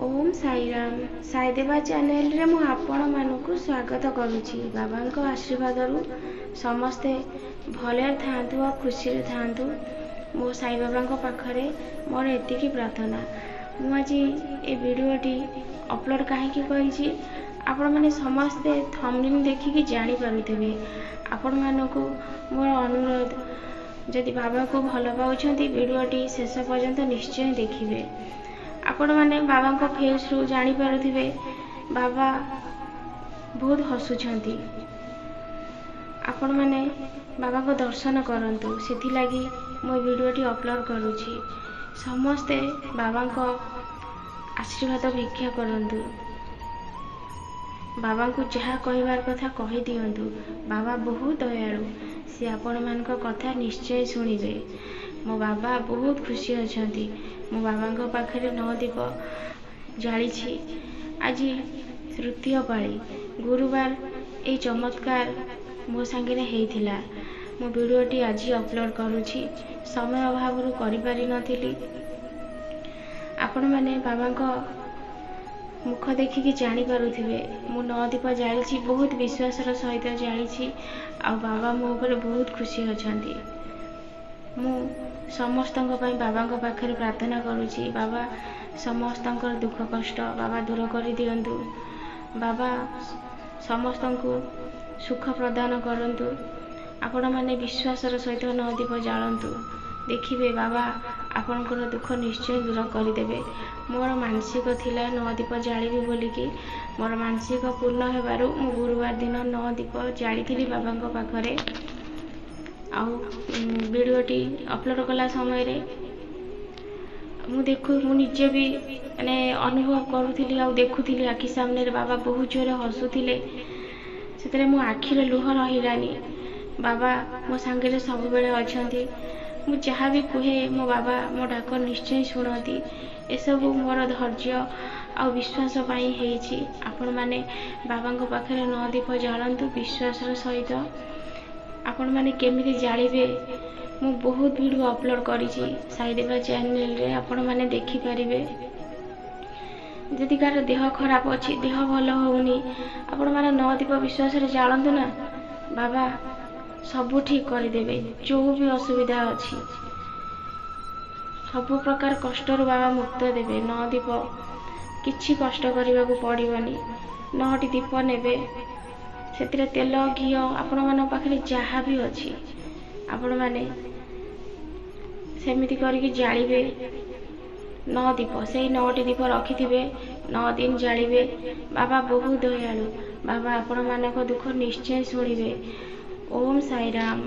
Om Sairam साईदेवा channel रे मु आपण मानकु स्वागत करुछि। बाबा आशीर्वाद समस्ते भले थांतु और खुशी थांतु। मो साई बाबा पाखरे मोर एतिकी प्रार्थना। मु आज ए वीडियोटी अपलोड कहीं करी आपण मैंने समस्ते थंबनेल देखिकी जानी पारुथिबे। आपण मानकु मोर अनुरोध जदि बाबा को भल पाउछंती वीडियोटी शेष पर्यंत निश्चय देखिबे। आपण मैंने बाबा को फेस रु जानी पारुथिबे बाबा बहुत हसुछंती। आपण मैंने बाबा को दर्शन करंतु सेथि लागि मो वीडियोटी अपलोड करूछि। समस्ते बाबा को आशीर्वाद भिक्षा करंतु। बाबा को जहाँ कहबार कथा कहि दियंतु। बाबा बहुत दयालु, से आपण मान कथा निश्चय शुणिबे। मो बाबा बहुत खुशी अछंती। मो बाबा पाखरे 9 दीप जाली। आज तृतीय पाली गुरुवार ए चमत्कार मो सांगे हेइथिला। मो वीडियोटी आज अपलोड करूछि। समय अभाव करि पारि नथिली। आपण माने बाबा मुख देखिकी जानी पारुथिबे। मु 9 दीप जाली, बहुत विश्वासर सहित जाली। आ बाबा मो ऊपर बहुत खुशी अछंती। मु समस्तଙ୍କ ପାଇଁ बाबा पाखरे प्रार्थना करुछि। बाबा समस्तଙ୍କର दुख कष्ट बाबा दूर कर दियंतु। बाबा समस्तଙ୍କୁ सुख प्रदान करंतु। आपण माने विश्वासर सहित 9 दीप जालंतु। देखिबे बाबा आपनकर दुख निश्चय दूर करदेवे। मोर मानसिक थिला 9 दीप जालिबी बोलिकी। मोर मानसिक पूर्ण हेबारु मु गुरुवार दिन 9 दीप जाली बाबा पाखरे। आउ वीडियोटी अपलोड कला समय रे मु निजे भी माने अनुभव करूथिली। आ देखुथिली आखि सामने रे बाबा बहुत जोर हसुथिले। सेतरे मो आखि रे लुह रहिलानी। बाबा मो संगे सब बेले अछंती। मु जहाँ भी कहे मो बाबा मो डाक निश्चय शुणती। ए सब मोर धैर्य आ विश्वास पाई हेछि। आपण माने बाबा पाखरे 9 दीप जालंतु विश्वासर सहित। आपण माने केमिति जालिबे मु बहुत वीडियो अपलोड करिछि साईदेवा चैनल रे। आपण माने देखि परिबे। जदि कार देह खराब अछि, देह भल होउनी, आपण माने 9 दीप विश्वास रे जालंतु ना। बाबा सब ठीक कर देबे। जो भी असुविधा अछि सब प्रकार कष्ट रु बाबा मुक्त देबे। 9 दीप किछि कष्ट करबा को पड़िबनी। 9टी दीप नेबे, सेतिरे तेल घी आपण मान पाखरे जहाँ भी अच्छी आपण माने सेमिति करिकी जालिबे। 9 दीप से 9टी दीप रखिथिबे। 9 दिन जालिबे। बाबा बहुत दयालु। बाबा आपण मानक दुख निश्चय शुणिबे। ओम साईराम।